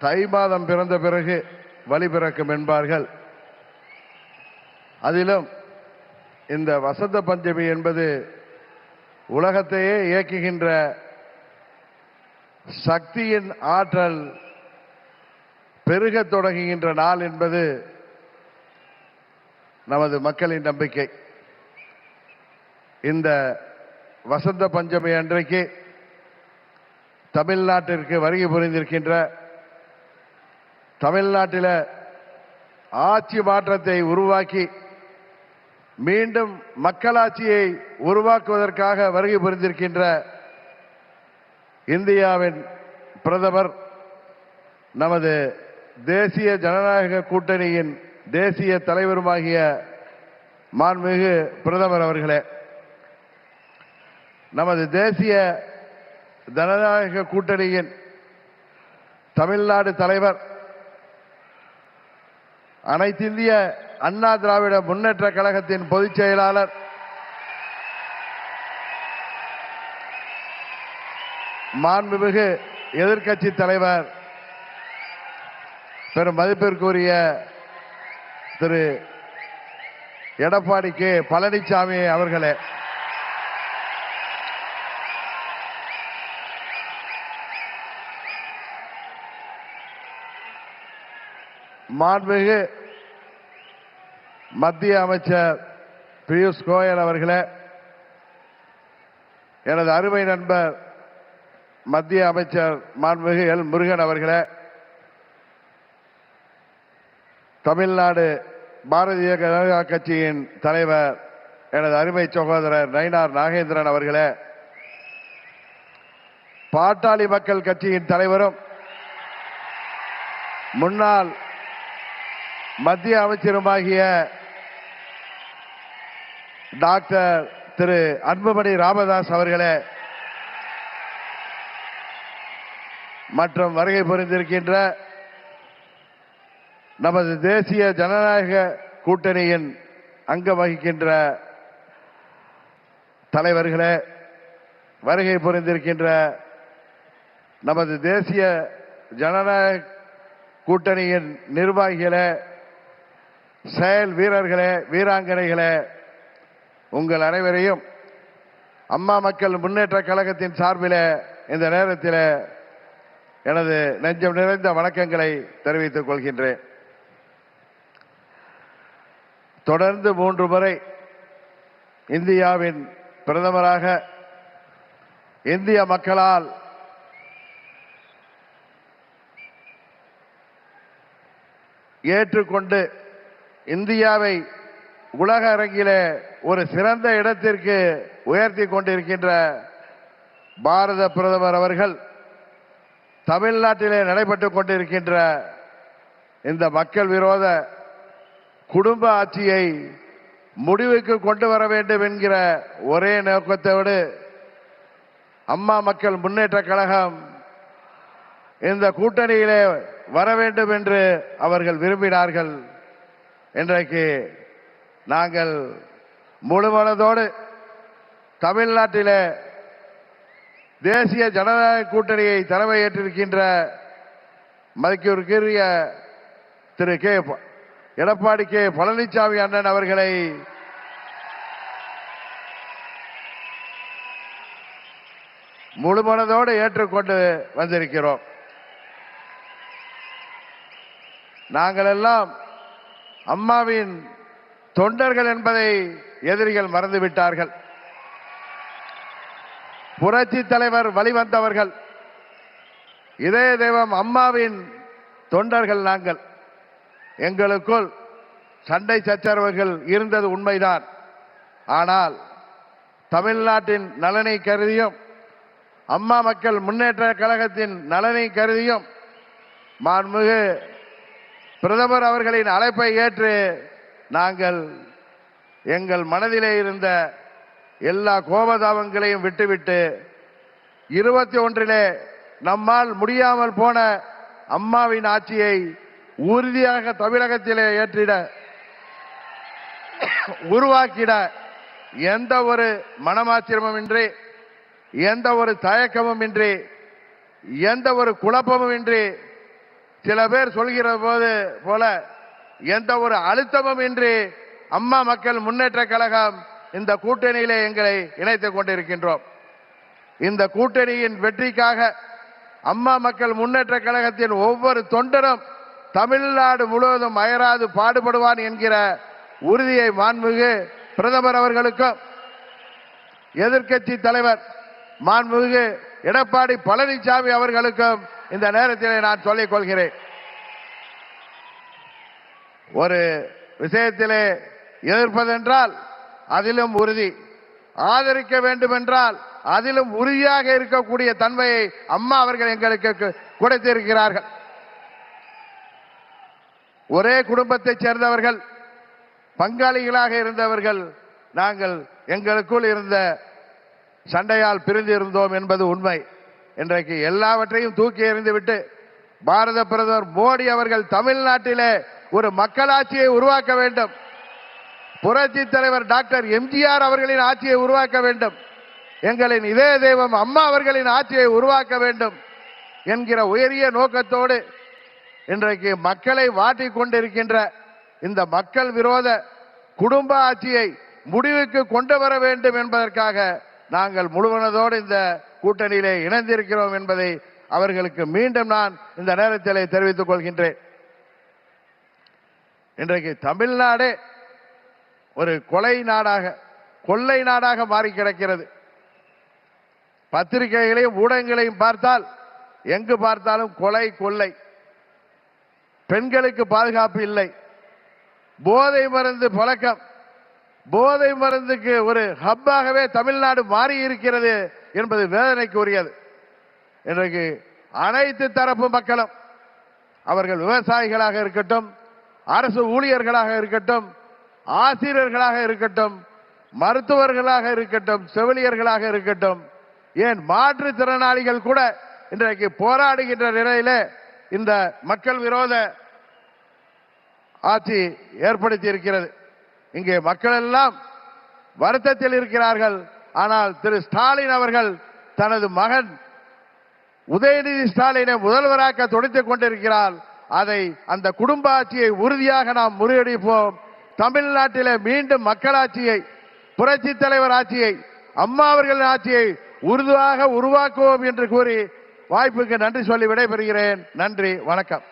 தை மாதம் பிறந்த பிறகு வழி பிறக்கும் என்பார்கள். அதிலும் இந்த வசந்த பஞ்சமி என்பது உலகத்தையே இயக்குகின்ற சக்தியின் ஆற்றல் பெருக தொடங்குகின்ற நாள் என்பது நமது மக்களின் நம்பிக்கை. இந்த வசந்த பஞ்சமி அன்றைக்கு தமிழ்நாட்டிற்கு வருகை புரிந்திருக்கின்ற, தமிழ்நாட்டில் ஆட்சி மாற்றத்தை உருவாக்கி மீண்டும் மக்களாட்சியை உருவாக்குவதற்காக வருகை புரிந்திருக்கின்ற இந்தியாவின் பிரதமர், நமது தேசிய ஜனநாயக கூட்டணியின் தேசிய தலைவருமாகிய மாண்புமிகு பிரதமர் அவர்களே, நமது தேசிய ஜனநாயக கூட்டணியின் தமிழ்நாடு தலைவர், அனைத்திந்திய அண்ணா திராவிட முன்னேற்ற கழகத்தின் பொதுச் செயலாளர், மாண்புமிகு எதிர்க்கட்சி தலைவர், பெரும் மதிப்பிற்குரிய திரு எடப்பாடி கே பழனிசாமி அவர்களே, மாண்புமிகு மத்திய அமைச்சர் பியூஷ் கோயல் அவர்களே, எனது அருமை நண்பர் மத்திய அமைச்சர் மாண்புமிகு எல் முருகன் அவர்களே, தமிழ்நாடு பாரதிய ஜனதா கட்சியின் தலைவர் எனது அருமை சகோதரர் நயினார் நாகேந்திரன் அவர்களே, பாட்டாளி மக்கள் கட்சியின் தலைவரும் முன்னாள் மத்திய அமைச்சருமாகிய டாக்டர் திரு அன்புமணி ராமதாஸ் அவர்களே, மற்றும் வருகை புரிந்திருக்கின்ற நமது தேசிய ஜனநாயக கூட்டணியின் அங்கம் வகிக்கின்ற தலைவர்களே, வருகை புரிந்திருக்கின்ற நமது தேசிய ஜனநாயக கூட்டணியின் நிர்வாகிகளே, செயல் வீரர்களே, வீராங்கனைகளே, உங்கள் அனைவரையும் அம்மா மக்கள் முன்னேற்ற கழகத்தின் சார்பில் இந்த நேரத்தில் எனது நெஞ்சம் நிறைந்த வணக்கங்களை தெரிவித்துக் கொள்கின்றேன். தொடர்ந்து 3 முறை இந்தியாவின் பிரதமராக இந்திய மக்களால் ஏற்றுக்கொண்டு இந்தியாவை உலக அரங்கிலே ஒரு சிறந்த இடத்திற்கு உயர்த்தி கொண்டிருக்கின்ற பாரத பிரதமர் அவர்கள் தமிழ்நாட்டிலே நடைபெற்றுக் கொண்டிருக்கின்ற இந்த மக்கள் விரோத குடும்ப ஆட்சியை முடிவுக்கு கொண்டு வர வேண்டும் என்கிற ஒரே நோக்கத்தோடு அம்மா மக்கள் முன்னேற்ற கழகம் இந்த கூட்டணியிலே வர வேண்டும் என்று அவர்கள் விரும்பினார்கள். இன்றைக்கு நாங்கள் முழுமனதோடு தமிழ்நாட்டிலே தேசிய ஜனநாயக கூட்டணியை தலைமையேற்றிருக்கின்ற மதிப்பிற்குரிய திரு எடப்பாடி கே பழனிசாமி அண்ணன் அவர்களை முழுமனதோடு ஏற்றுக்கொண்டு வந்திருக்கிறோம். நாங்கள் எல்லாம் அம்மாவின் தொண்டர்கள் என்பதை எதிரிகள் மறந்துவிட்டார்கள். புரட்சி தலைவர் வழிவந்தவர்கள், இதய தெய்வம் அம்மாவின் தொண்டர்கள் நாங்கள். எங்களுக்குள் சண்டை சச்சரவுகள் இருந்தது உண்மைதான். ஆனால் தமிழ்நாட்டின் நலனை கருதியும் அம்மா மக்கள் முன்னேற்ற கழகத்தின் நலனை கருதியும் மாண்புமிகு பிரதமர் அவர்களின் அழைப்பை ஏற்று நாங்கள் எங்கள் மனதிலே இருந்த எல்லா கோபதாபங்களையும் விட்டுவிட்டு 21 நம்மால் முடியாமல் போன அம்மாவின் ஆட்சியை உறுதியாக தமிழகத்திலே ஏற்றிட உருவாக்கிட எந்த ஒரு மனமாச்சரியமும் இன்றி, எந்த ஒரு தயக்கமும் இன்றி, எந்த ஒரு குழப்பமும் இன்றி சில பேர் சொல்கிற போல எந்த ஒரு அழுத்தமும் இன்றி அம்மா மக்கள் முன்னேற்ற கழகம் இந்த கூட்டணியிலே எங்களை இணைத்துக் கொண்டிருக்கின்றோம். இந்த கூட்டணியின் வெற்றிக்காக அம்மா மக்கள் முன்னேற்ற கழகத்தின் ஒவ்வொரு தொண்டரும் தமிழ்நாடு முழுவதும் அயராது பாடுபடுவான் என்கிற உறுதியை மாண்புமிகு பிரதமர் அவர்களுக்கும் எதிர்க்கட்சி தலைவர் மாண்புமிகு எடப்பாடி பழனிசாமி அவர்களுக்கும் இந்த நேரத்தில் நான் சொல்லிக் கொள்கிறேன். ஒரு விஷயத்திலே எதிர்ப்பதென்றால் அதிலும் உறுதி, ஆதரிக்க வேண்டும் என்றால் அதிலும் உறுதியாக இருக்கக்கூடிய தன்மையை அம்மா அவர்கள் எங்களுக்கு கொடுத்திருக்கிறார்கள். ஒரே குடும்பத்தைச் சேர்ந்தவர்கள், பங்காளிகளாக இருந்தவர்கள் நாங்கள் எங்களுக்குள் இருந்த சண்டையால் பிரிந்து இருந்தோம் என்பது உண்மை. இன்றைக்கு எல்லாவற்றையும் தூக்கி எறிந்துவிட்டு பாரத பிரதமர் மோடி அவர்கள் தமிழ்நாட்டிலே ஒரு மக்களாட்சியை உருவாக்க வேண்டும், புரட்சி தலைவர் டாக்டர் எம்ஜிஆர் அவர்களின் ஆட்சியை உருவாக்க வேண்டும், எங்களின் இதய தெய்வம் அம்மா அவர்களின் ஆட்சியை உருவாக்க வேண்டும் என்கிற உயரிய நோக்கத்தோடு இன்றைக்கு மக்களை வாட்டிக் கொண்டிருக்கின்ற இந்த மக்கள் விரோத குடும்ப ஆட்சியை முடிவுக்கு கொண்டு வர வேண்டும் என்பதற்காக நாங்கள் முழுவனதோடு இந்த கூட்டணியிலே இணைந்திருக்கிறோம் என்பதை அவர்களுக்கு மீண்டும் நான் இந்த நேரத்திலே தெரிவித்துக் கொள்கின்றேன். இன்றைக்கு தமிழ்நாடே ஒரு கொலை நாடாக, கொள்ளை நாடாக மாறி கிடக்கிறது. பத்திரிகைகளையும் ஊடகங்களையும் பார்த்தால் எங்கு பார்த்தாலும் கொலை, கொள்ளை, பெண்களுக்கு பாதுகாப்பு இல்லை, போதை மருந்து பழக்கம், போதை மருந்துக்கு ஒரு ஹப்பாகவே தமிழ்நாடு மாறி இருக்கிறது என்பது வேதனைக்குரியது. இன்றைக்கு அனைத்து தரப்பு மக்களும், அவர்கள் விவசாயிகளாக இருக்கட்டும், அரசு ஊழியர்களாக இருக்கட்டும், ஆசிரியர்களாக இருக்கட்டும், மருத்துவர்களாக இருக்கட்டும், செவிலியர்களாக இருக்கட்டும், ஏன் மாற்றுத்திறனாளிகள் கூட இன்றைக்கு போராடுகின்ற நிலையில இந்த மக்கள் விரோத ஆட்சி ஏற்படுத்தி இருக்கிறது. இங்கே மக்கள் எல்லாம் வருத்தத்தில் இருக்கிறார்கள். ஆனால் திரு ஸ்டாலின் அவர்கள் தனது மகன் உதயநிதி ஸ்டாலினை முதல்வராக்க துடித்துக் கொண்டிருக்கிறார். அதை, அந்த குடும்ப ஆட்சியை உறுதியாக நாம் முறியடிப்போம். தமிழ்நாட்டிலே மீண்டும் மக்களாட்சியை, புரட்சி தலைவர் ஆட்சியை, அம்மா அவர்களின் ஆட்சியை உறுதியாக உருவாக்குவோம் என்று கூறி வாய்ப்புக்கு நன்றி சொல்லி விடைபெறுகிறேன். நன்றி, வணக்கம்.